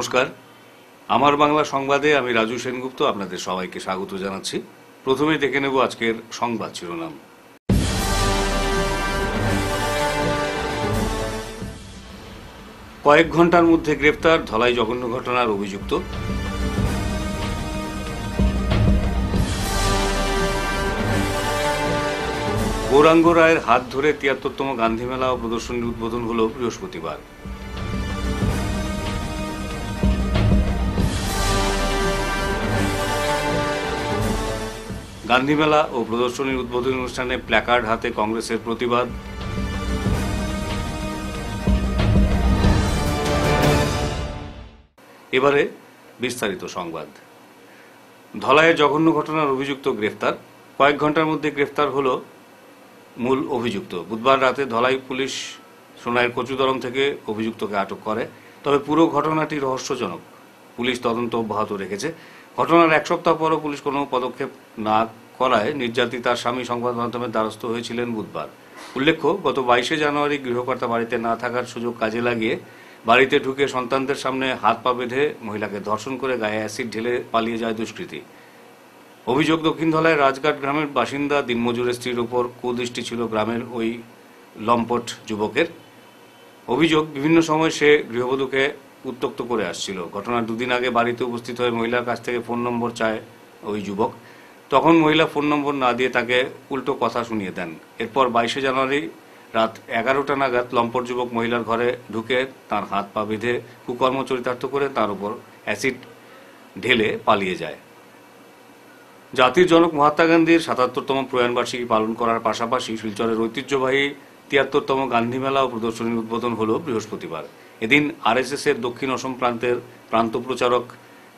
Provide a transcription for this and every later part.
নমস্কার, আমার বাংলা সংবাদে আমি রাজু সেনগুপ্ত আপনাদের সবাইকে স্বাগত জানাচ্ছি। প্রথমেই দেখে নেব আজকের সংবাদ শিরোনাম। কয়েক ঘন্টার মধ্যে গ্রেফতার ধলাই জঘন্য ঘটনার অভিযুক্ত। গৌরাঙ্গ রায়ের হাত ধরে ৭৩তম গান্ধী মেলা ও প্রদর্শনীর উদ্বোধন হল বৃহস্পতিবার। গান্ধী মেলা ও প্রদর্শনীর উদ্বোধনী অনুষ্ঠানে প্ল্যাকার্ড হাতে কংগ্রেসের প্রতিবাদ। এবারে বিস্তারিত সংবাদ। ধলাইয়ের জঘন্য ঘটনার অভিযুক্ত গ্রেফতার। কয়েক ঘন্টার মধ্যে গ্রেফতার হল মূল অভিযুক্ত। বুধবার রাতে ধলাই পুলিশ সোনাইয়ের কচুদরম থেকে অভিযুক্তকে আটক করে। তবে পুরো ঘটনাটি রহস্যজনক। পুলিশ তদন্ত অব্যাহত রেখেছে। ঘটনার এক সপ্তাহ পরও পুলিশ কোনো পদক্ষেপ না করায় নির্যাতিতার স্বামী সংবাদ মাধ্যমের দ্বারস্থ হয়েছিলেন বুধবার। উল্লেখ্য, গত ২২শে জানুয়ারি গৃহকর্তা বাড়িতে না থাকার সুযোগ কাজে লাগিয়ে বাড়িতে ঢুকে সন্তানদের সামনে হাত পা বেঁধে মহিলাকে ধর্ষণ করে গায়ে অ্যাসিড ঢেলে পালিয়ে যায় দুষ্কৃতী। অভিযোগ, দক্ষিণ ধলায় রাজঘাট গ্রামের বাসিন্দা দিনমজুরের স্ত্রীর উপর কুদৃষ্টি ছিল গ্রামের ওই লম্পট যুবকের। অভিযোগ, বিভিন্ন সময় সে গৃহবধূকে উত্ত্যক্ত করে আসছিল। ঘটনার দুদিন আগে বাড়িতে উপস্থিত হয়ে মহিলার কাছ থেকে ফোন নম্বর চায় ওই যুবক। তখন মহিলা ফোন নম্বর না দিয়ে তাকে উল্টো কথা শুনিয়ে দেন। এরপর ২২শে জানুয়ারি রাত ১১টা নাগাদ লম্পট যুবক মহিলার ঘরে ঢুকে তার হাত পা বেঁধে কুকর্ম চরিতার্থ করে তার উপর অ্যাসিড ঢেলে পালিয়ে যায়। জাতির জনক মহাত্মা গান্ধীর ৭৭তম প্রয়াণবার্ষিকী পালন করার পাশাপাশি শিলচরের ঐতিহ্যবাহী ৭৩তম গান্ধী মেলা ও প্রদর্শনীর উদ্বোধন হল বৃহস্পতিবার। এদিন আরএসএস এর দক্ষিণ অসম প্রান্তের প্রান্ত প্রচারক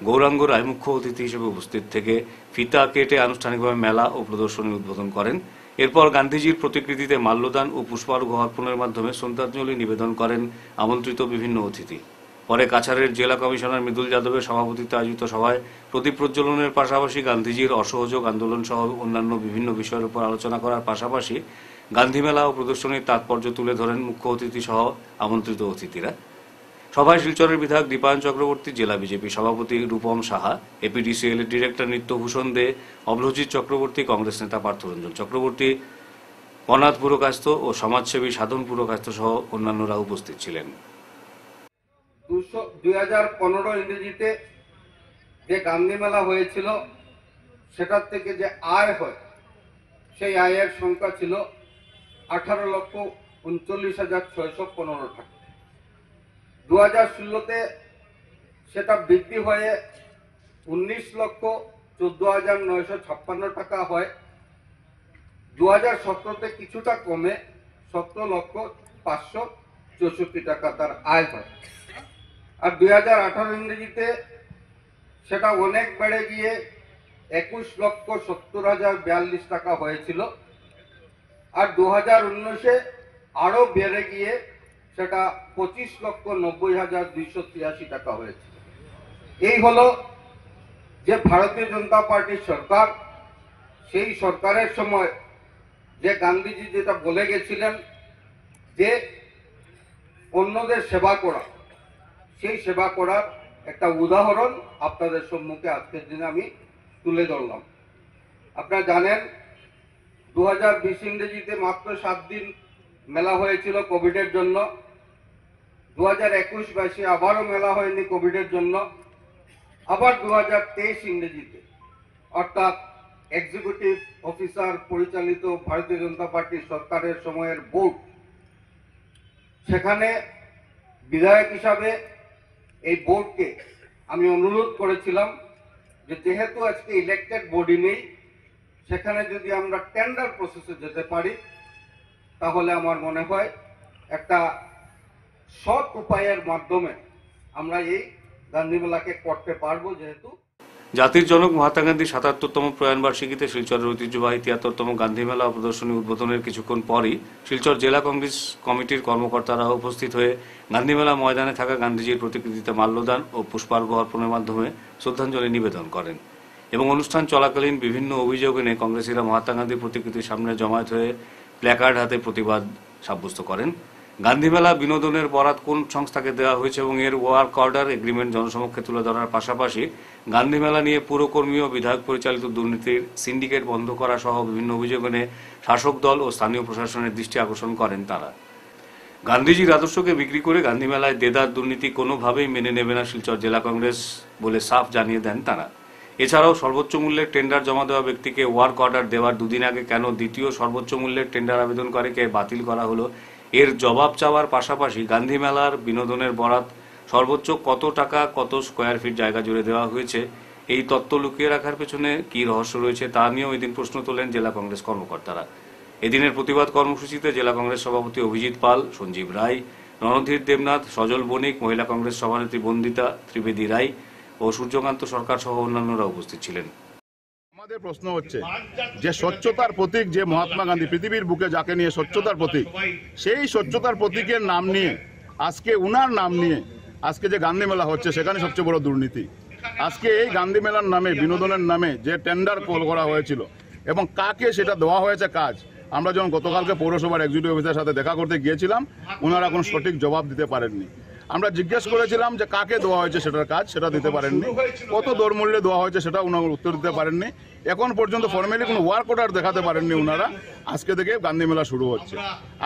গৌরাঙ্গ রায় মুখ্য অতিথি হিসেবে উপস্থিত থেকে ফিতা কেটে আনুষ্ঠানিকভাবে মেলা ও প্রদর্শনীর উদ্বোধন করেন। এরপর গান্ধীজির প্রতিকৃতিতে মাল্যদান ও পুষ্পার্ঘ্য অর্পণের মাধ্যমে শ্রদ্ধাঞ্জলি নিবেদন করেন আমন্ত্রিত বিভিন্ন অতিথি। পরে কাছাড়ের জেলা কমিশনার মৃদুল যাদবের সভাপতিত্বে আয়োজিত সভায় প্রদীপ প্রজ্বলনের পাশাপাশি গান্ধীজির অসহযোগ আন্দোলন সহ অন্যান্য বিভিন্ন বিষয়ের উপর আলোচনা করার পাশাপাশি গান্ধী মেলা ও প্রদর্শনীর তাৎপর্য তুলে ধরেন মুখ্য অতিথি সহ আমন্ত্রিত অতিথিরা। সভায় শিলচরের বিধায়ক দীপায়ন চক্রবর্তী, জেলা বিজেপি সভাপতি রূপম সাহা, এপিডিসিএল এর ডিরেক্টর নিত্যভূষণ দে, অভ্রজিৎ চক্রবর্তী, কংগ্রেস নেতা পার্থরঞ্জন চক্রবর্তী, অনাথ পুরকায়স্থ ও সমাজসেবী সাধন পুরকায়স্থ সহ অন্যান্যরা উপস্থিত ছিলেন। 2015 ইংরেজিতে যে গান্ধী মেলা হয়েছিল সেটার থেকে যে আয় হয় সেই আয়ের সংখ্যা ছিল 18,39,615 টাকা। 2016-তে সেটা বৃদ্ধি হয়ে 19,14,956 টাকা হয়। 2017-তে কিছুটা কমে 17,564 টাকা তার আয় হয়। আর 2018 ইংরেজিতে সেটা অনেক বেড়ে গিয়ে 21,70,042 টাকা হয়েছিল। আর 2019-এ আরো বেড়ে গিয়ে সেটা 25,90,283 টাকা হয়েছে। এই হলো যে ভারতীয় জনতা পার্টির সরকার। সেই সরকারের সময় যে গান্ধীজি যেটা বলে গেছিলেন যে অন্যদের সেবা করা, সেই সেবা করার একটা উদাহরণ আপনাদের সম্মুখে আজকের দিনে আমি তুলে ধরলাম। আপনারা জানেন 2020 ইংরেজিতে মাত্র 7 দিন মেলা হয়েছিল কোভিডের জন্য। 2021-22 আবারও মেলা হয়নি কোভিডের জন্য। আবার 2023 ইংরেজিতে অর্থাৎ এক্সিকিউটিভ অফিসার পরিচালিত ভারতীয় জনতা পার্টির সরকারের সময়ের বোর্ড, সেখানে বিধায়ক হিসাবে এই বোর্ডকে আমি অনুরোধ করেছিলাম যে যেহেতু আজকে ইলেক্টেড বডি নেই, সেখানে যদি আমরা টেন্ডার প্রসেসে যেতে পারি তাহলে আমার মনে হয় একটা সৎ উপায়ের মাধ্যমে আমরা এই গান্ধী মেলাকে করতে পারবো। যেহেতু জাতির জনক মহাত্মা গান্ধীর ৭৭তম প্রয়াণবার্ষিকীতে শিলচরের ঐতিহ্যবাহী ৭৩তম গান্ধী মেলা ও প্রদর্শনী উদ্বোধনের কিছুক্ষণ পরই শিলচর জেলা কংগ্রেস কমিটির কর্মকর্তারা উপস্থিত হয়ে গান্ধী মেলা ময়দানে থাকা গান্ধীজির প্রতিকৃতিতে মাল্যদান ও পুষ্পার্ঘ্য অর্পণের মাধ্যমে শ্রদ্ধাঞ্জলি নিবেদন করেন এবং অনুষ্ঠান চলাকালীন বিভিন্ন অভিযোগ এনে কংগ্রেসীরা মহাত্মা গান্ধীর প্রতিকৃতির সামনে জমায়েত হয়ে প্ল্যাকার্ড হাতে প্রতিবাদ সাব্যস্ত করেন। গান্ধীমেলা বিনোদনের বরাত কোন সংস্থাকে দেওয়া হয়েছে এবং এর ওয়ার্ক অর্ডার এগ্রিমেন্ট জনসমক্ষে তুলে ধরার পাশাপাশি গান্ধীমেলা নিয়ে পুরকর্মী ও বিধায়ক পরিচালিত দুর্নীতির সিন্ডিকেট বন্ধ করা সহ বিভিন্ন অভিযোগ এনে শাসক দল ও স্থানীয় প্রশাসনের দৃষ্টি আকর্ষণ করেন তারা। গান্ধীজির আদর্শকে বিক্রি করে গান্ধীমেলায় দেদার দুর্নীতি কোনোভাবেই মেনে নেবে না শিলচর জেলা কংগ্রেস বলে সাফ জানিয়ে দেন তারা। এছাড়াও সর্বোচ্চ মূল্যের টেন্ডার জমা দেওয়া ব্যক্তিকে ওয়ার্ক অর্ডার দেওয়ার দুদিন আগে কেন দ্বিতীয় সর্বোচ্চ মূল্যের টেন্ডার আবেদনকারীকে বাতিল করা হলো এর জবাব চাওয়ার পাশাপাশি গান্ধীমেলার বিনোদনের বরাত সর্বোচ্চ কত টাকা কত স্কোয়ার ফিট জায়গা জুড়ে দেওয়া হয়েছে এই তত্ত্ব লুকিয়ে রাখার পেছনে কি রহস্য রয়েছে তা নিয়েও এদিন প্রশ্ন তোলেন জেলা কংগ্রেস কর্মকর্তারা। এদিনের প্রতিবাদ কর্মসূচিতে জেলা কংগ্রেস সভাপতি অভিজিৎ পাল, সঞ্জীব রায়, রণধীর দেবনাথ, সজল বণিক, মহিলা কংগ্রেস সভানেত্রী বন্দিতা ত্রিবেদী রায় ও সূর্যকান্ত সরকার সহ অন্যান্যরা উপস্থিত ছিলেন। আমাদের প্রশ্ন হচ্ছে যে স্বচ্ছতার প্রতীক যে মহাত্মা গান্ধী পৃথিবীর বুকে যাকে নিয়ে স্বচ্ছতার প্রতীক, সেই স্বচ্ছতার প্রতীকের নাম নিয়ে আজকে উনার নাম নিয়ে আজকে যে গান্ধী মেলা হচ্ছে সেখানে সবচেয়ে বড় দুর্নীতি। আজকে এই গান্ধী মেলার নামে বিনোদনের নামে যে টেন্ডার কল করা হয়েছিল এবং কাকে সেটা দেওয়া হয়েছে কাজ, আমরা যখন গতকালকে পৌরসভার এক্সিকিউটিভ অফিসারের সাথে দেখা করতে গিয়েছিলাম ওনারা কোনো সঠিক জবাব দিতে পারেননি। আমরা জিজ্ঞেস করেছিলাম যে কাকে দেওয়া হয়েছে সেটার কাজ, সেটা দিতে পারেননি। কত দরমূল্যে দেওয়া হয়েছে সেটা ওনারা উত্তর দিতে পারেননি। এখন পর্যন্ত ফর্মালি কোনো ওয়ার্ক অর্ডার দেখাতে পারেননি ওনারা। আজকে থেকে গান্ধী মেলা শুরু হচ্ছে।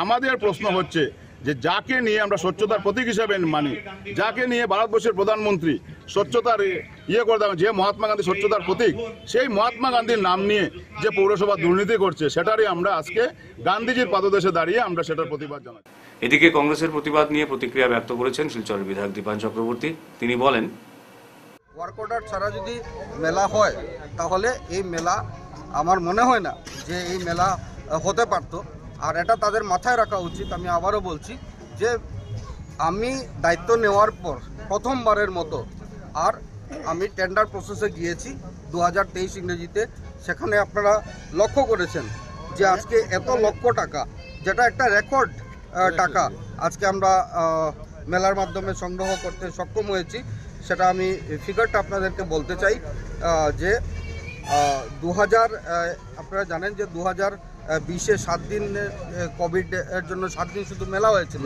আমাদের প্রশ্ন হচ্ছে যে যাকে নিয়ে আমরা স্বচ্ছতার প্রতীক হিসেবে মানি, যাকে নিয়ে ভারতবর্ষের প্রধানমন্ত্রী স্বচ্ছতার করে দেবেন, যে মহাত্মা গান্ধী স্বচ্ছতার প্রতীক, সেই মহাত্মা গান্ধীর নাম নিয়ে যে পৌরসভা দুর্নীতি করছে সেটারই আমরা আজকে গান্ধীজির পাদদেশে দাঁড়িয়ে আমরা সেটার প্রতিবাদ জানাই। এদিকে কংগ্রেসের প্রতিবাদ নিয়ে প্রতিক্রিয়া ব্যক্ত করেছেন শিলচরের বিধায়ক দীপায়ন চক্রবর্তী। তিনি বলেন, ওয়ার্ক অর্ডার ছাড়া যদি মেলা হয় তাহলে এই মেলা আমার মনে হয় না যে এই মেলা হতে পারতো। আর এটা তাদের মাথায় রাখা উচিত। আমি আবারও বলছি যে আমি দায়িত্ব নেওয়ার পর প্রথমবারের মতো আর আমি টেন্ডার প্রসেসে গিয়েছি 2023 ইংরেজিতে। সেখানে আপনারা লক্ষ্য করেছেন যে আজকে এত লক্ষ টাকা, যেটা একটা রেকর্ড টাকা আজকে আমরা মেলার মাধ্যমে সংগ্রহ করতে সক্ষম হয়েছি। সেটা আমি ফিগারটা আপনাদেরকে বলতে চাই যে 2000 আপনারা জানেন যে 2020-এ 7 দিন কোভিড এর জন্য 7 দিন শুধু মেলা হয়েছিল।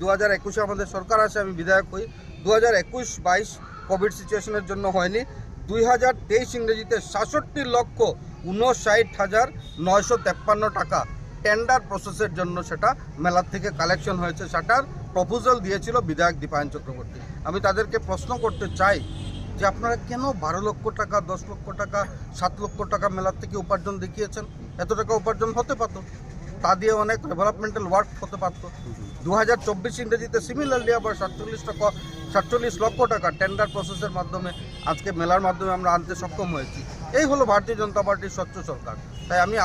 2021-এ আমাদের সরকার আসে, আমি বিধায়ক হই। 2021-22 কোভিড সিচুয়েশনের জন্য হয়নি। 2023 ইংরেজিতে 66,59,953 টাকা টেন্ডার প্রসেসের জন্য সেটা মেলার থেকে কালেকশন হয়েছে। সেটার প্রপোজাল দিয়েছিল বিধায়ক দীপায়ন চক্রবর্তী। আমি তাদেরকে প্রশ্ন করতে চাই যে আপনারা কেন 12 লক্ষ টাকা, 10 লক্ষ টাকা, 7 লক্ষ টাকা মেলার থেকে উপার্জন দেখিয়েছেন? এত টাকা উপার্জন হতে পারত, তা দিয়ে অনেক ডেভেলপমেন্টাল ওয়ার্ক হতে পারত। 2024 ইংরেজিতে সিমিলারলি আবার 47 লক্ষ টাকা টেন্ডার প্রসেসের মাধ্যমে আজকে মেলার মাধ্যমে আমরা আনতে সক্ষম হয়েছি। এই হলো ভারতীয় জনতা পার্টির স্বচ্ছ সরকার। তাই আমি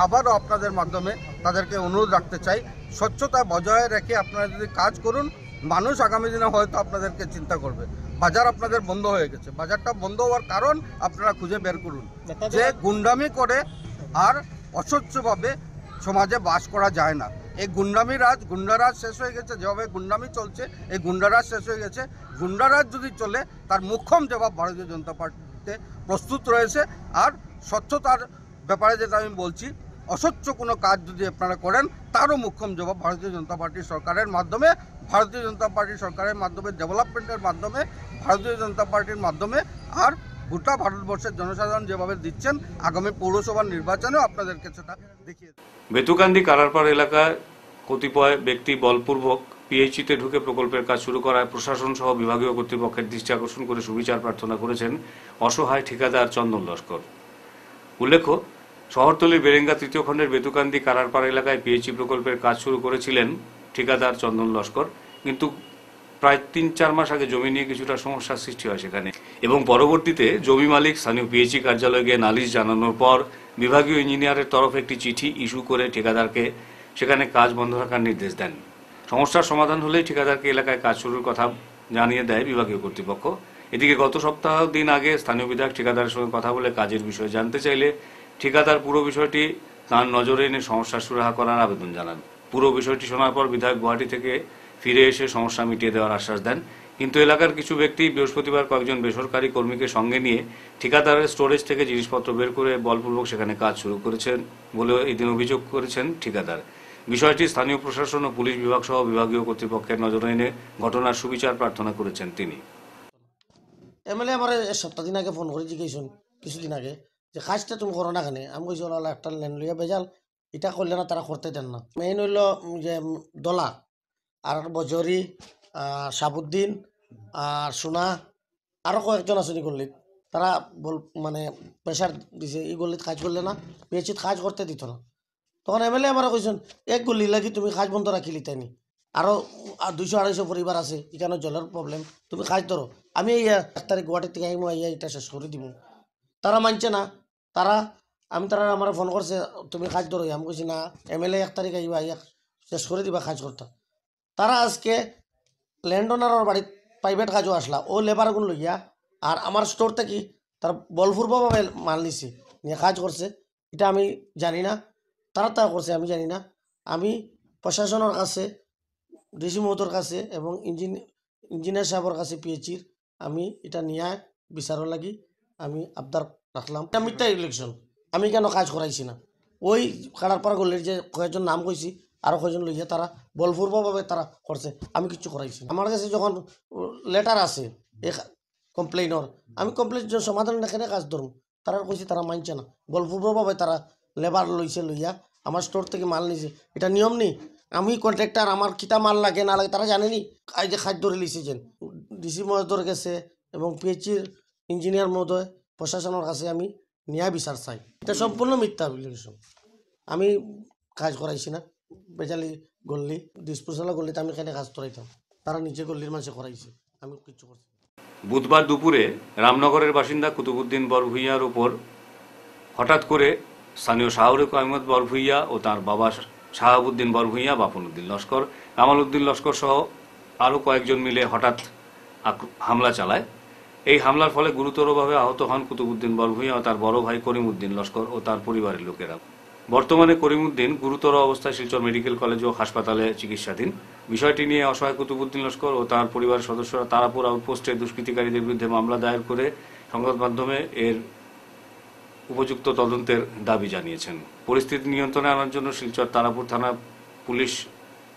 আবারও আপনাদের মাধ্যমে তাদেরকে অনুরোধ রাখতে চাই, স্বচ্ছতা বজায় রেখে আপনারা যদি কাজ করুন, মানুষ আগামী দিনে হয়তো আপনাদেরকে চিন্তা করবে। বাজার আপনাদের বন্ধ হয়ে গেছে, বাজারটা বন্ধ হওয়ার কারণ আপনারা খুঁজে বের করুন যে গুন্ডামি করে আর অস্বচ্ছভাবে সমাজে বাস করা যায় না। এই গুন্ডারাজ শেষ হয়ে গেছে। যেভাবে গুন্ডামি চলছে, এই গুন্ডারাজ শেষ হয়ে গেছে। গুন্ডারাজ যদি চলে তার মুখ্যম জবাব ভারতীয় জনতা পার্টিতে প্রস্তুত রয়েছে। আর স্বচ্ছতার ব্যাপারে যেটা আমি বলছি, অস্বচ্ছ কোনো কাজ যদি আপনারা করেন তারও মুখ্যম জবাব ভারতীয় জনতা পার্টির সরকারের মাধ্যমে, ভারতীয় জনতা পার্টির সরকারের মাধ্যমে, ডেভেলপমেন্টের মাধ্যমে, ভারতীয় জনতা পার্টির মাধ্যমে। আর গোটা ভারতবর্ষের জনসাধারণ যেভাবে দিচ্ছেন, আগামী পৌরসভার নির্বাচনেও আপনাদেরকে সেটা দেখিয়ে। বেতুকান্দি কারারপাড় এলাকায় কতিপয় ব্যক্তি বলপূর্বক পিএইচিতে ঢুকে প্রকল্পের কাজ শুরু করায় প্রশাসন সহ বিভাগীয় কর্তৃপক্ষের দৃষ্টি আকর্ষণ করে সুবিচার প্রার্থনা করেছেন অসহায় ঠিকাদার চন্দন লস্কর। উল্লেখ্য, শহরতলির বেরেঙ্গা 3য় খণ্ডের বেতুকান্দি কারারপাড় এলাকায় পিএইচি প্রকল্পের কাজ শুরু করেছিলেন ঠিকাদার চন্দন লস্কর, কিন্তু প্রায় 3-4 মাস আগে জমি নিয়ে কিছুটা সমস্যার সৃষ্টি হয় সেখানে, এবং পরবর্তীতে জমি মালিক স্থানীয় পিএইচি কার্যালয়ে গিয়ে নালিশ জানানোর পর বিভাগীয় ইঞ্জিনিয়ারের তরফে একটি চিঠি ইস্যু করে ঠিকাদারকে সেখানে কাজ বন্ধ রাখার নির্দেশ দেন। সমস্যার সমাধান হলেই ঠিকাদারকে এলাকায় কাজ শুরুর কথা জানিয়ে দেয় বিভাগীয় কর্তৃপক্ষ। এদিকে গত সপ্তাহ দিন আগে স্থানীয় বিধায়ক ঠিকাদারের সঙ্গে কথা বলে কাজের বিষয়ে জানতে চাইলে ঠিকাদার পুরো বিষয়টি তাঁর নজরে এনে সমস্যার সুরাহা করার আবেদন জানান। পুরো বিষয়টি শোনার পর বিধায়ক গুয়াহাটি থেকে ফিরে এসে সমস্যা মিটিয়ে দেওয়ার আশ্বাস দেন। কিন্তু এলাকার কিছু ব্যক্তি বৃহস্পতিবার কয়েকজন বেসরকারি কর্মীকে সঙ্গে নিয়ে ঠিকাদারের স্টোরেজ থেকে জিনিসপত্র বের করে বলপূর্বক সেখানে কাজ শুরু করেছেন বলে এদিন অভিযোগ করেছেন ঠিকাদার। বিষয়টি স্থানীয় প্রশাসন ও পুলিশ বিভাগ সহ বিভাগীয় কর্তৃপক্ষের নজরে এনে ঘটনার সুবিচার প্রার্থনা করেছেন তিনি। এমএলএ আমার সপ্তাহ দিন আগে ফোন করে জিজ্ঞেসুন কিছুদিন আগে যে কাজটা তুমি করো না কেন, আমি কইছি ওলা একটা লেন লইয়া বেজাল এটা করলে না তারা করতে দেন না। মেইন হইল যে দলা আর বজরি সাবুদ্দিন আর সোনা আরও কয়েকজন আসনি গল্লিত, তারা মানে প্রেশার দিছে এই গল্লিত কাজ করলে না, পিএইচিত কাজ করতে দিত না। তখন এমএলএ আমার কইছেন এক গল্লি লাগি তুমি কাজ বন্ধ রাখিলি তাইনি, আরও 200-250 পরিবার আছে, এখানে জলের প্রবলেম, তুমি কাজ ধরো, আমি এই 1 তারিখ গুয়াহাটি থেকে আইমু, আইয়া এটা শেষ করে দিব। তারা মানছে না, তারা আমার ফোন করছে তুমি কাজ ধরো, আমি কইছি না এমএলএ 1 তারিখ আইবা, আইয়া শেষ করে দিবা কাজ করতে। তারা আজকে ল্যান্ড ওনারের বাড়িত প্রাইভেট কাজও আসলা, ও লেবারগুন লইয়া আর আমার স্টোর থেকে তারা বলপূর্বকভাবে মাল নিছে নিয়ে কাজ করছে। এটা আমি জানি না, তারা করছে আমি জানি না। আমি প্রশাসনের কাছে, ডিসি মহোদয়ের কাছে এবং ইঞ্জিনিয়ার সাহেবের কাছে পিএইচির আমি এটা নিয়ে বিচারও লাগি আমি আবদার রাখলাম। এটা মিথ্যা ইলেকশন, আমি কেন কাজ করাইছি না, ওই কাড়ারপাড়া গল্লির যে কয়েকজন নাম কইছি আরও কয়েকজন লইয়া তারা বলপূর্বকভাবে তারা করছে, আমি কিচ্ছু করাইছি না। আমার কাছে যখন লেটার আছে এই কমপ্লেইনর, আমি কমপ্লেইন সমাধান এখানে কাজ ধরুন, তারা কইছি তারা মানছে না, বলপূর্বকভাবে তারা লেবার লইছে লইয়া আমার স্টোর থেকে মাল নিছে। এটা নিয়ম নেই, আমি কন্ট্রাক্টর, আমার কিতা মাল লাগে না লাগে তারা জানেনি, এই যে খাদ্য ধরে লিছে যেন ডিসি মহোদয়ের কাছে এবং পিএইচির ইঞ্জিনিয়ার মহোদয় প্রশাসনের কাছে আমি ন্যায় বিচার চাই। এটা সম্পূর্ণ মিথ্যা অ্যাপ্লিকেশন, আমি কাজ করাইছি না। বেজালি গল্লি ডিসপোজাল গল্লিতে আমি এখানে কাজ করাইতাম, তারা নিজে গল্লির মানুষে করাইছে, আমি কিচ্ছু করছি। বুধবার দুপুরে রামনগরের বাসিন্দা কুতুবুদ্দিন বরভূঁইয়ার উপর হঠাৎ করে স্থানীয় শাহরুখ আহমদ বরভূঁইয়া ও তার বাবা শাহাবুদ্দিন বরভূঁইয়া, বাপনউদ্দিন লস্কর, কামাল উদ্দিন লস্কর সহ আরও কয়েকজন মিলে হঠাৎ হামলা চালায়। এই হামলার ফলে গুরুতরভাবে আহত হন কুতুবুদ্দিন বরভূঁইয়া ও তার বড় ভাই করিমউদ্দিন লস্কর ও তার পরিবারের লোকেরা। বর্তমানে করিমউদ্দিন গুরুতর অবস্থায় শিলচর মেডিকেল কলেজ ও হাসপাতালে চিকিৎসাধীন। বিষয়টি নিয়ে অসহায় কুতুবুদ্দিন লস্কর ও তার পরিবারের সদস্যরা তারাপুর আউটপোস্টে দুষ্কৃতিকারীদের বিরুদ্ধে মামলা দায়ের করে সংবাদ মাধ্যমে এর উপযুক্ত তদন্তের দাবি জানিয়েছেন। পরিস্থিতি নিয়ন্ত্রণে আনার জন্য শিলচর তারাপুর থানা পুলিশ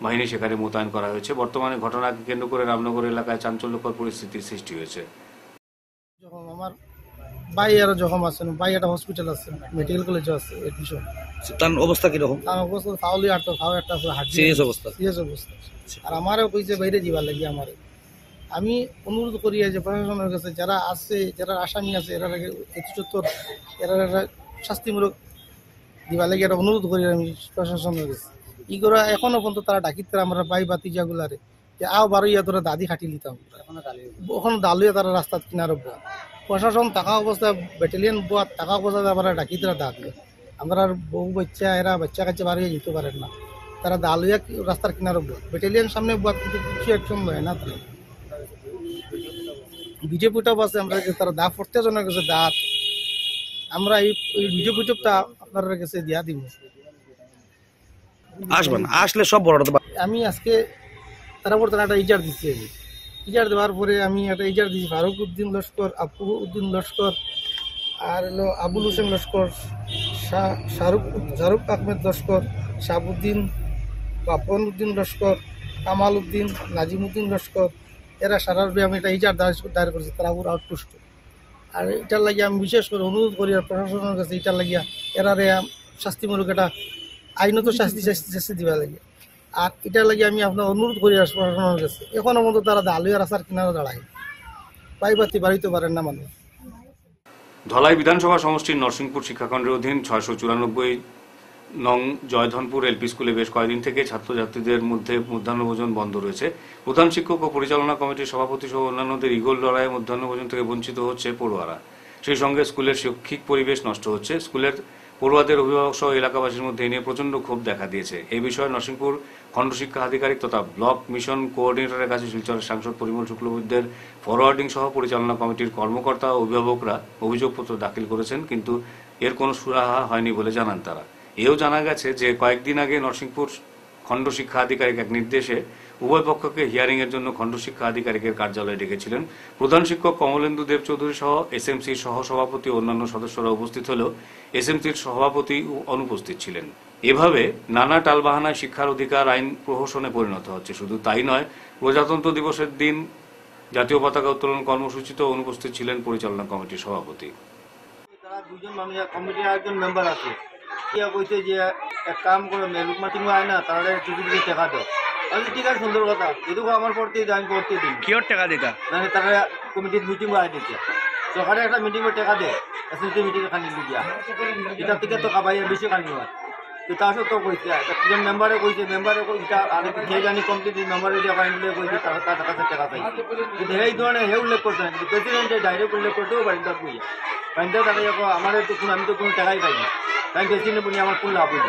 বাহিনী সেখানে মোতায়েন করা হয়েছে। বর্তমানে ঘটনাকে কেন্দ্র করে রামনগর এলাকায় চাঞ্চল্যকর পরিস্থিতির সৃষ্টি হয়েছে। যখন আমার ভাই আরো জখম আছে, ভাই একটা হসপিটাল আছে, মেডিকেল কলেজে আছে এডমিশন। তার অবস্থা কিরকম? তার অবস্থা ফাউলি আর তো ফাউ একটা হার্ট সিরিয়াস অবস্থা। আর আমারও কইছে বাইরে যাবার লাগি। আমারে আমি অনুরোধ করি যে প্রশাসনের কাছে যারা আছে, যারা আসামি আছে, এরা 174 এরা শাস্তিমূলক দিবার লাগে একটা অনুরোধ করি আমি প্রশাসনের কাছে। ই করে এখনো পর্যন্ত তারা ডাকিত আমরা ভাই বাতিজাগুলারে যে আও বারোইয়া তোরা দাদি খাটি লিতাম, ওখানে দালুয়া তারা রাস্তার কিনারে বোয়া। প্রশাসন থাকা অবস্থায় ব্যাটালিয়ন বোয়া থাকা অবস্থায় আমরা ডাকি তারা দা দিয়ে আমরা আর বহু বাচ্চা এরা বাচ্চা কাছে বাড়িয়ে যেতে পারেন না, তারা দালুয়া রাস্তার কিনারে বোয়া, ব্যাটালিয়ন সামনে বোয়া, কিন্তু কিছু অ্যাকশন লয় না। তারা ভিডিও ফুটেপ আছে, আমরা তারা দা ফোরতে জনের কাছে দাঁত, আমরা এই ভিডিও ফুটেপটা আপনার কাছে দিয়া দিব। আসবেন, আসলে সব বড়। আমি আজকে তারপর তারা একটা ইজার দিচ্ছি, আমি ইজার দেওয়ার পরে আমি একটা ইজার দিচ্ছি ফারুক উদ্দিন লস্কর, আবু উদ্দিন লস্কর, আর হলো আবুল হোসেন লস্কর, শাহরুখ আহমেদ লস্কর, শাহাবুদ্দিন, বাপন উদ্দিন লস্কর, কামাল উদ্দিন, নাজিম উদ্দিন লস্কর, এরা সারার আমি একটা ইজার দায়ের করেছি তারাপুর আউটপোস্ট। আর এটার লাগিয়ে আমি বিশেষ করে অনুরোধ করি আর প্রশাসনের কাছে এটার লাগিয়া এরারে শাস্তিমূলক একটা আইনত শাস্তি দিবা লাগে। আর এটার লাগে আমি আপনার অনুরোধ করি আর প্রশাসনের কাছে, এখনো মতো তারা আলুয়া রাস্তার কিনারে দাঁড়ায়, পাইবাতি বাড়িতে পারেন না মানুষ। ধলাই বিধানসভা সমষ্টির নরসিংপুর শিক্ষাখণ্ডের অধীন 694 নং জয়ধনপুর এলপি স্কুলে বেশ কয়েকদিন থেকে ছাত্রছাত্রীদের মধ্যে মধ্যাহ্নভোজন বন্ধ রয়েছে। প্রধান শিক্ষক ও পরিচালনা কমিটির সভাপতি সহ অন্যান্যদের ইগল লড়াইয়ে মধ্যাহ্নভোজন থেকে বঞ্চিত হচ্ছে পড়ুয়ারা। সেই সঙ্গে স্কুলের শৈক্ষিক পরিবেশ নষ্ট হচ্ছে। স্কুলের পড়ুয়াদের অভিভাবক সহ এলাকাবাসীর মধ্যে এ নিয়ে প্রচণ্ড ক্ষোভ দেখা দিয়েছে। এই বিষয়ে নরসিংপুর খণ্ড শিক্ষা আধিকারিক তথা ব্লক মিশন কোঅর্ডিনেটরের কাছে শিলচরের সাংসদ পরিমল শুক্লবৈদ্যের ফরওয়ার্ডিং সহ পরিচালনা কমিটির কর্মকর্তা ও অভিভাবকরা অভিযোগপত্র দাখিল করেছেন, কিন্তু এর কোনো সুরাহা হয়নি বলে জানান তারা। এও জানা গেছে যে কয়েকদিন আগে নরসিংপুর খণ্ড শিক্ষা আধিকারিক এক নির্দেশে উভয় পক্ষকে হিয়ারিং এর জন্য খণ্ড শিক্ষা আধিকারিকের কার্যালয়ে ডেকেছিলেন। প্রধান শিক্ষক কমলেন্দু দেব চৌধুরী সহ এসএমসির সহসভাপতি ও অন্যান্য সদস্যরা উপস্থিত হলেও এসএমসির সভাপতি অনুপস্থিত ছিলেন। এভাবে নানা টালবাহানায় শিক্ষার অধিকার আইন প্রহসনে পরিণত হচ্ছে। শুধু তাই নয়, প্রজাতন্ত্র দিবসের দিন জাতীয় পতাকা উত্তোলন কর্মসূচিতেও অনুপস্থিত ছিলেন পরিচালনা কমিটির সভাপতি। তারা দুজন মানুষ কমিটির একজন মেম্বার আছে, ইয়া কইছে যে এক কাম করে মেলুক মাটিং হয় না, তাহলে যদি টাকা দাও। আমি ঠিক আছে, সুন্দর কথা, এটুকু আমার পড়তে আমি পড়তে দিই। কিয়র টাকা দিতা? মানে তারা কমিটির মিটিং হয় দিচ্ছে, সরকারে একটা মিটিং টাকা দেয়, এসএসসি মিটিং খানি দিয়া এটা থেকে তো কাবাইয়ের বেশি খানি হয়। তো তা সত্ত্বেও কইছে একজন মেম্বারে কইছে আর যে জানি কমিটির মেম্বারে দিয়ে ফাইন দিলে কইছে তার কাছে টাকা চাই, কিন্তু এই ধরনের হে উল্লেখ করছে না, কিন্তু প্রেসিডেন্টে ডাইরেক্ট উল্লেখ করতেও পারি তার বুঝিয়া ফাইনটাও টাকা আমার তো আমি তো কোনো টাকাই পাইনি, তাই প্রেসিডেন্ট বলি আমার কোন লাভ হইল,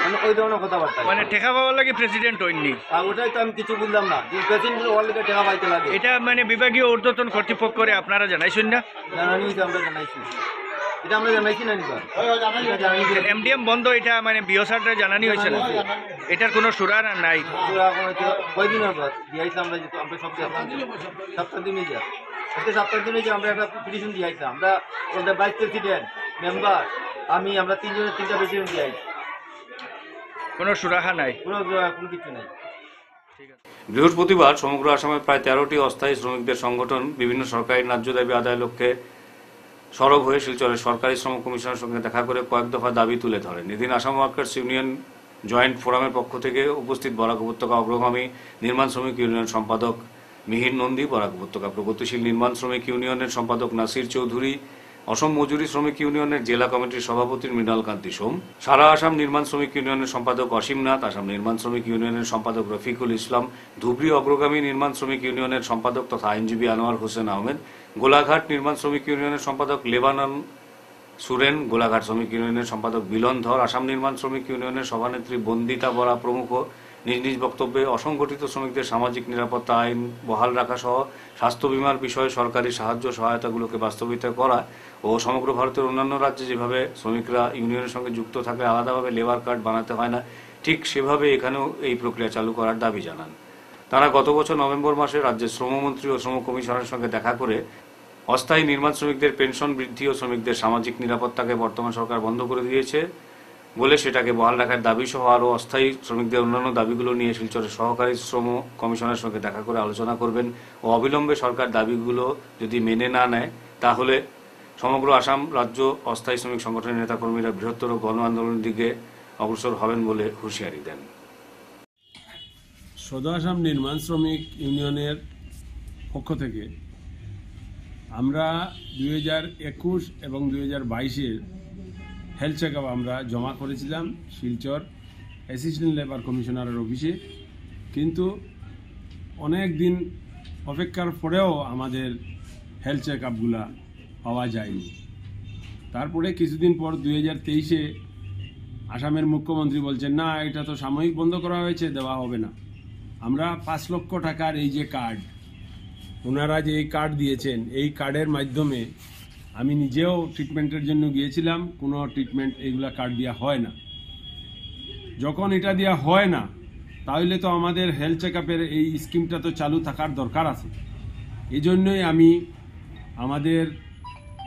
মানে ওই ধরনের কথাবার্তা। মানে টাকা পাওয়ার লাগে প্রেসিডেন্ট হয়নি, আর ওটাই তো আমি কিছু বুঝলাম না, যে প্রেসিডেন্ট ওর লিগে টাকা পাইতে লাগে। এটা মানে বিভাগীয় ঊর্ধ্বতন কর্তৃপক্ষরে আপনারা জানাইছেন না? জানানি হয়েছে, আমরা জানাইছি, এটা আমরা জানাইছি না নিবার এমডিএম বন্ধ, এটা মানে বিওসারটা জানানি হয়েছে না? এটার কোনো সুরা নাই? কয়দিনের পর দিয়েছি আমরা, আমরা সব সপ্তাহ দিনই যা আজকে সপ্তাহ দিনে যে আমরা একটা পিটিশন দিয়েছি, আমরা ভাইস প্রেসিডেন্ট মেম্বার আমি আমরা তিনটা প্রেসিডেন্ট দিয়েছি, কোনো সুরাহা নাই, কোনো কিছু নাই। বৃহস্পতিবার সমগ্র আসামের প্রায় 13টি অস্থায়ী শ্রমিকদের সংগঠন বিভিন্ন সরকারি ন্যায্য দাবি আদায়ের লক্ষ্যে সরব হয়ে শিলচরের সরকারি শ্রম কমিশনের সঙ্গে দেখা করে কয়েক দফা দাবি তুলে ধরেন। এদিন আসাম ওয়ার্কার্স ইউনিয়ন জয়েন্ট ফোরামের পক্ষ থেকে উপস্থিত বরাক উপত্যকা অগ্রগামী নির্মাণ শ্রমিক ইউনিয়ন সম্পাদক মিহির নন্দী, বরাক উপত্যকা প্রগতিশীল নির্মাণ শ্রমিক ইউনিয়নের সম্পাদক নাসির চৌধুরী, অসম মজুরি শ্রমিক ইউনিয়নের জেলা কমিটির সভাপতি মৃণাল কান্তি সোম, সারা আসাম নির্মাণ শ্রমিক ইউনিয়নের সম্পাদক অসীম নাথ, আসাম নির্মাণ শ্রমিক ইউনিয়নের সম্পাদক রফিকুল ইসলাম, ধুবড়ী অগ্রগামী নির্মাণ শ্রমিক ইউনিয়নের সম্পাদক তথা আইনজীবী আনোয়ার হোসেন আহমেদ, গোলাঘাট নির্মাণ শ্রমিক ইউনিয়নের সম্পাদক লেবানন সুরেন, গোলাঘাট শ্রমিক ইউনিয়নের সম্পাদক বিলন ধর, আসাম নির্মাণ শ্রমিক ইউনিয়নের সভানেত্রী বন্দিতা বরা প্রমুখ নিজ নিজ বক্তব্যে অসংগঠিত শ্রমিকদের সামাজিক নিরাপত্তা আইন বহাল রাখা সহ স্বাস্থ্য বীমার বিষয়ে সরকারি সাহায্য সহায়তাগুলোকে বাস্তবায়িত করা ও সমগ্র ভারতের অন্যান্য রাজ্যে যেভাবে শ্রমিকরা ইউনিয়নের সঙ্গে যুক্ত থাকে আলাদাভাবে লেবার কার্ড বানাতে হয় না, ঠিক সেভাবে এখানেও এই প্রক্রিয়া চালু করার দাবি জানান। তারা গত বছর নভেম্বর মাসে রাজ্যের শ্রমমন্ত্রী ও শ্রম কমিশনারের সঙ্গে দেখা করে অস্থায়ী নির্মাণ শ্রমিকদের পেনশন বৃদ্ধি ও শ্রমিকদের সামাজিক নিরাপত্তাকে বর্তমান সরকার বন্ধ করে দিয়েছে বলে সেটাকে বহাল রাখার দাবি সহ আরও অস্থায়ী শ্রমিকদের অন্যান্য দাবিগুলো নিয়ে শিলচরের সহকারী শ্রম কমিশনের সঙ্গে দেখা করে আলোচনা করবেন ও অবিলম্বে সরকার দাবিগুলো যদি মেনে না নেয় তাহলে সমগ্র আসাম রাজ্য অস্থায়ী শ্রমিক সংগঠনের নেতাকর্মীরা বৃহত্তর গণ আন্দোলনের দিকে অগ্রসর হবেন বলে হুঁশিয়ারি দেন। সদর আসাম নির্মাণ শ্রমিক ইউনিয়নের পক্ষ থেকে আমরা 2021 এবং 2022-এর হেলথ চেক আপ আমরা জমা করেছিলাম শিলচর অ্যাসিস্ট্যান্ট লেবার কমিশনারের অফিসে, কিন্তু অনেক দিন অপেক্ষার পরেও আমাদের হেলথ চেক আপগুলা পাওয়া যায়নি। তারপরে কিছুদিন পর 2023-এ আসামের মুখ্যমন্ত্রী বলছেন না, এটা তো সাময়িক বন্ধ করা হয়েছে, দেওয়া হবে না। আমরা 5 লক্ষ টাকার এই যে কার্ড, ওনারা যে এই কার্ড দিয়েছেন, এই কার্ডের মাধ্যমে আমি নিজেও ট্রিটমেন্টের জন্য গিয়েছিলাম, কোনো ট্রিটমেন্ট এইগুলা কার্ড দেওয়া হয় না। যখন এটা দেওয়া হয় না তাহলে তো আমাদের হেলথ চেক আপের এই স্কিমটা তো চালু থাকার দরকার আছে। এই জন্যই আমি আমাদের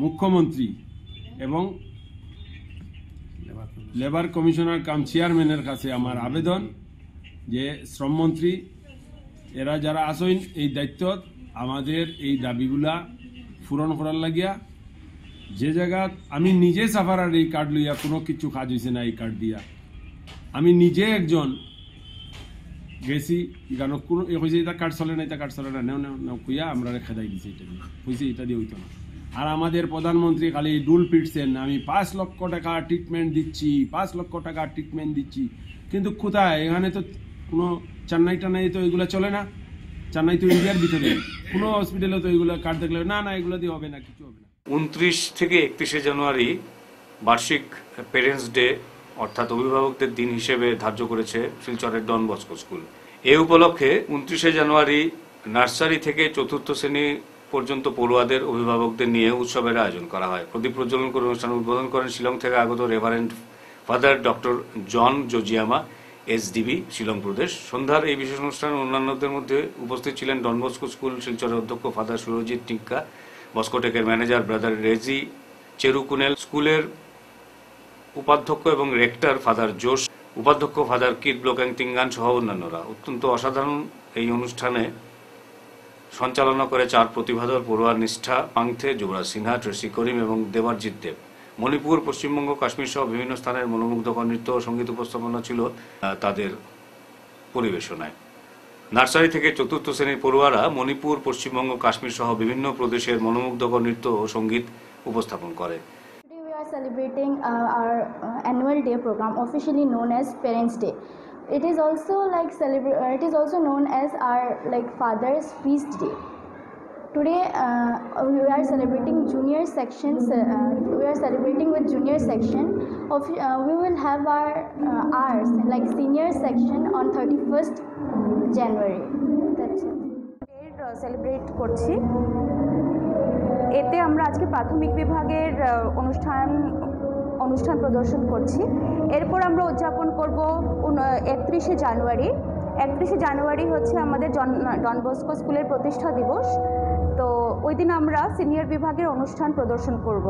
মুখ্যমন্ত্রী এবং লেবার কমিশনার কাম চেয়ারম্যানের কাছে আমার আবেদন যে শ্রমমন্ত্রী এরা যারা আসেন এই দায়িত্ব আমাদের এই দাবিগুলা পূরণ করার লাগিয়া, যে জায়গা আমি নিজে সাফারার এই কার্ড লইয়া কোনো কিছু কাজ হয়েছে না, এই কার্ড দিয়া আমি নিজে একজন গেছি, কেন কোনো কইছে এটা কার্ড চলে না, এটা কার্ড চলে না, কুইয়া আমরা খেদাই দিছি, এটা কইছে এটা দিয়ে হইতো না। আর আমাদের প্রধানমন্ত্রী খালি ডুল পিটছেন, আমি 5 লক্ষ টাকা ট্রিটমেন্ট দিচ্ছি, 5 লক্ষ টাকা ট্রিটমেন্ট দিচ্ছি, কিন্তু কোথায়? এখানে তো কোনো চেন্নাই টান্নাই তো এগুলো চলে না, চেন্নাই তো ইন্ডিয়ার ভিতরে, কোনো হসপিটালে তো এগুলো কার্ড দেখলে না না এগুলো দিয়ে হবে না, কিছু হবে না। 29 থেকে 31শে জানুয়ারি বার্ষিক পেরেন্টস ডে অর্থাৎ অভিভাবকদের দিন হিসেবে ধার্য করেছে শিলচরের ডন বস্কো স্কুল। এ উপলক্ষে 29শে জানুয়ারি নার্সারি থেকে 4র্থ শ্রেণী পর্যন্ত পড়ুয়াদের অভিভাবকদের নিয়ে উৎসবের আয়োজন করা হয়। প্রদীপ প্রজ্বলন করে অনুষ্ঠান উদ্বোধন করেন শিলং থেকে আগত রেভারেন্ড ফাদার ডক্টর জন জোজিয়ামা। এসডিবি শিলং প্রদেশ। সন্ধ্যার এই বিশেষ অনুষ্ঠানে অন্যান্যদের মধ্যে উপস্থিত ছিলেন ডন বস্কো স্কুল শিলচরের অধ্যক্ষ ফাদার সুরজিৎ টিক্কা, বস্কোটেকের ম্যানেজার ব্রাদার রেজি চেরুকুনেল, স্কুলের উপাধ্যক্ষ এবং রেক্টর ফাদার জোশ, উপাধ্যক্ষ ফাদার কিট ব্লোক্যাং তিঙ্গান সহ অন্যান্যরা। অত্যন্ত অসাধারণ এই অনুষ্ঠানে সঞ্চালনা করে 4 প্রতিভাধর পড়ুয়ার নিষ্ঠা পাংথে, যুবরাজ সিনহা, ট্রেসি করিম এবং দেবারজিৎ দেব। মণিপুর, পশ্চিমবঙ্গ, কাশ্মীর সহ বিভিন্ন স্থানের মনোমুগ্ধকর নৃত্য ও সঙ্গীত উপস্থাপনা ছিল তাদের পরিবেশনায়। নার্সারি থেকে 4র্থ শ্রেণীর পড়ুয়ারা মণিপুর, পশ্চিমবঙ্গ, কাশ্মীর সহ বিভিন্ন প্রদেশের মনোমুগ্ধকর নৃত্য ও সঙ্গীত উপস্থাপন করে। Today we are celebrating our annual day program, officially known as Parents' Day. It is also known as our Father's Feast Day. Today we are celebrating junior sections. We are celebrating with junior section. We will have our ours senior section on 31st January. That's it. Celebrate করছি। এতে আমরা আজকে প্রাথমিক বিভাগের অনুষ্ঠান প্রদর্শন করছি। এরপর আমরা উদযাপন করব 31শে জানুয়ারি। 31শে জানুয়ারি হচ্ছে আমাদের ডন বস্কো স্কুলের প্রতিষ্ঠা দিবস। তো ওই দিন আমরা সিনিয়র বিভাগের অনুষ্ঠান প্রদর্শন করব।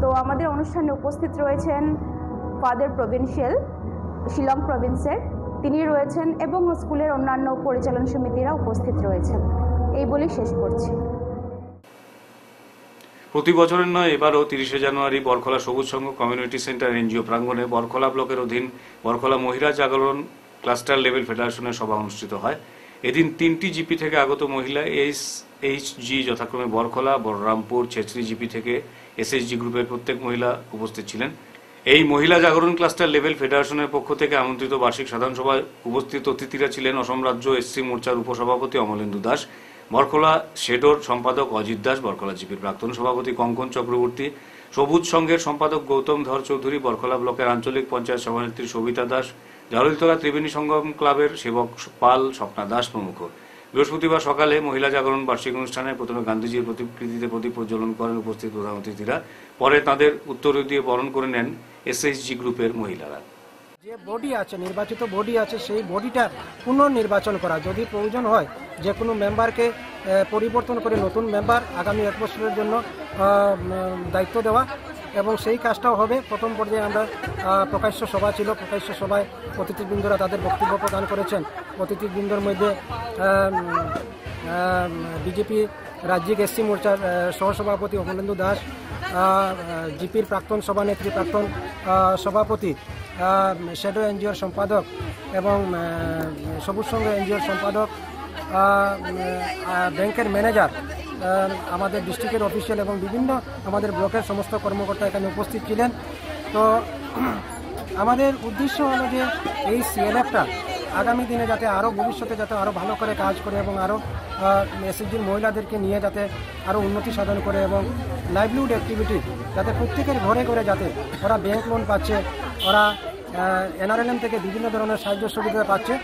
তো আমাদের অনুষ্ঠানে উপস্থিত রয়েছেন ফাদার প্রভিন্সিয়াল শিলং প্রভিন্সের, তিনি রয়েছেন এবং স্কুলের অন্যান্য পরিচালন সমিতিরা উপস্থিত রয়েছেন। এই বলেই শেষ করছি। প্রতি বছরের নয়, এবারও 30শে জানুয়ারি বরখলা সবুজ সংঘ কমিউনিটি সেন্টার এনজিও প্রাঙ্গণে বরখলা ব্লকের অধীন বরখলা মহিলা জাগরণ ক্লাস্টার লেভেল ফেডারেশনের সভা অনুষ্ঠিত হয়। এদিন 3টি জিপি থেকে আগত মহিলা এইচজি যথাক্রমে বরখলা, বলরামপুর, ছেচরি জিপি থেকে এসএইচজি গ্রুপের প্রত্যেক মহিলা উপস্থিত ছিলেন। এই মহিলা জাগরণ ক্লাস্টার লেভেল ফেডারেশনের পক্ষ থেকে আমন্ত্রিত বার্ষিক সাধারণ সভায় উপস্থিত অতিথিরা ছিলেন অসম রাজ্য এসসি মোর্চার উপসভাপতি অমলেন্দু দাস, বরখলা শেডোর সম্পাদক অজিত দাস, বরখলা জিপির প্রাক্তন সভাপতি কঙ্কন চক্রবর্তী, সবুজ সংঘের সম্পাদক গৌতম ধর চৌধুরী, বরখলা ব্লকের আঞ্চলিক পঞ্চায়েত সভানেত্রী সবিতা দাস, জারুলতলা ত্রিবেণী সঙ্গম ক্লাবের সেবক পাল, স্বপ্না দাস প্রমুখ। বৃহস্পতিবার সকালে মহিলা জাগরণ বার্ষিক অনুষ্ঠানে প্রথমে গান্ধীজির প্রতিকৃতিতে প্রদীপ প্রজ্বলন করেন উপস্থিত প্রধান অতিথিরা। পরে তাঁদের উত্তর দিয়ে বরণ করে নেন এসএইচজি গ্রুপের মহিলারা। যে বডি আছে, নির্বাচিত বডি আছে, সেই বডিটা পুনর্নির্বাচন করা, যদি প্রয়োজন হয় যে কোনো মেম্বারকে পরিবর্তন করে নতুন মেম্বার আগামী 1 বছরের জন্য দায়িত্ব দেওয়া, এবং সেই কাজটাও হবে। প্রথম পর্যায়ে আমরা প্রকাশ্য সভা ছিল, প্রকাশ্য সভায় অতিথিবৃন্দরা তাদের বক্তব্য প্রদান করেছেন। অতিথিবৃন্দর মধ্যে বিজেপি রাজ্যিক এসসি মোর্চার সহসভাপতি অমলেন্দু দাস, জিপির প্রাক্তন সভানেত্রী, প্রাক্তন সভাপতি, শ্যাডো এনজিওর সম্পাদক এবং সবুজ সংঘ এনজিওর সম্পাদক, ব্যাংকের ম্যানেজার, আমাদের ডিস্ট্রিক্টের অফিসিয়াল এবং বিভিন্ন আমাদের ব্লকের সমস্ত কর্মকর্তা এখানে উপস্থিত ছিলেন। তো আমাদের উদ্দেশ্য হলো যে এই সিএলএফটা আগামী দিনে যাতে আরও ভবিষ্যতে যাতে আরও ভালো করে কাজ করে এবং আরও এসএইচজির মহিলাদেরকে নিয়ে যাতে আরও উন্নতি সাধন করে এবং লাইভলিহুড অ্যাক্টিভিটি যাতে প্রত্যেকের ঘরে ঘরে যাতে ওরা ব্যাংক লোন পাচ্ছে, ওরা এনআরএলএম থেকে বিভিন্ন ধরনের সাহায্য সুবিধা পাচ্ছে।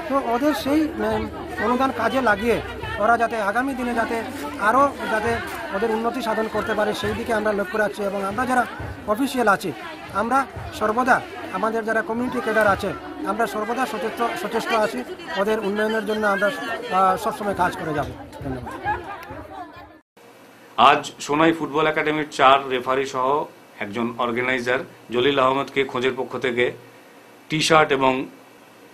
তো ওদের সেই অনুদান কাজে লাগিয়ে ওরা যাতে আগামী দিনে যাতে আরও যাতে ওদের উন্নতি সাধন করতে পারে সেই দিকে আমরা লক্ষ্য রাখছি। এবং আমরা যারা অফিসিয়াল আছি আমরা সর্বদা আমাদের যারা কমিউনিটি ক্যাডার আছে আমরা সর্বদা সচেষ্ট আছি, ওদের উন্নয়নের জন্য আমরা সবসময় কাজ করে যাব। ধন্যবাদ। আজ সোনাই ফুটবল একাডেমির 4 রেফারি সহ একজন অর্গানাইজার জলিল আহমদকে খোঁজের পক্ষ থেকে টি শার্ট এবং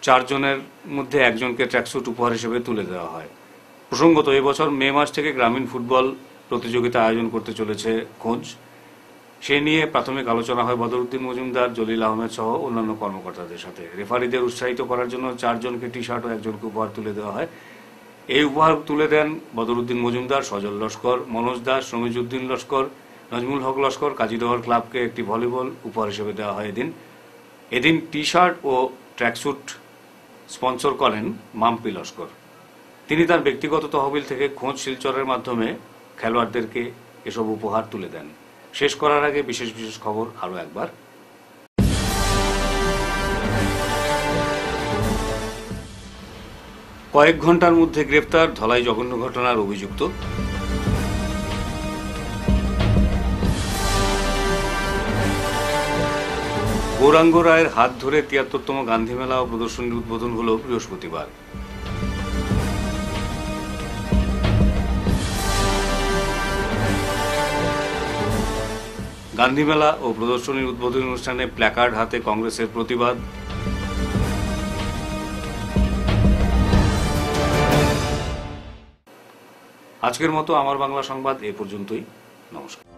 4 জনের মধ্যে একজনকে ট্র্যাকস্যুট উপহার হিসেবে তুলে দেওয়া হয়। প্রসঙ্গত এবছর মে মাস থেকে গ্রামীণ ফুটবল প্রতিযোগিতা আয়োজন করতে চলেছে খোঁজ। সে নিয়ে প্রাথমিক আলোচনা হয় বদরুদ্দিন মজুমদার, জলিল আহমেদ সহ অন্যান্য কর্মকর্তাদের সাথে। রেফারিদের উৎসাহিত করার জন্য 4 জনকে টি শার্ট ও একজনকে উপহার তুলে দেওয়া হয়। এই উপহার তুলে দেন বদরুদ্দিন মজুমদার, সজল লস্কর, মনোজ দাস, রমিজউদ্দিন লস্কর, নজমুল হক লস্কর। কাজীডহর ক্লাবকে একটি ভলিবল উপহার হিসেবে দেওয়া হয়। এদিন টি শার্ট ও ট্র্যাকস্যুট স্পন্সর করেন মাম্পি লস্কর। তিনি তার ব্যক্তিগত তহবিল থেকে খোঁজ শিলচরের মাধ্যমে খেলোয়াড়দেরকে এসব উপহার তুলে দেন। শেষ করার আগে বিশেষ বিশেষ খবর আরও একবার। কয়েক ঘন্টার মধ্যে গ্রেফতার ধলাই জঘন্য ঘটনার অভিযুক্ত। গৌরাঙ্গ রায়ের হাত ধরে ৭৩তম গান্ধী মেলা ও প্রদর্শনীর উদ্বোধন হল বৃহস্পতিবার। গান্ধী মেলা ও প্রদর্শনীর উদ্বোধনী অনুষ্ঠানে প্ল্যাকার্ড হাতে কংগ্রেসের প্রতিবাদ। আজকের মতো আমার বাংলা সংবাদ এ পর্যন্তই। নমস্কার।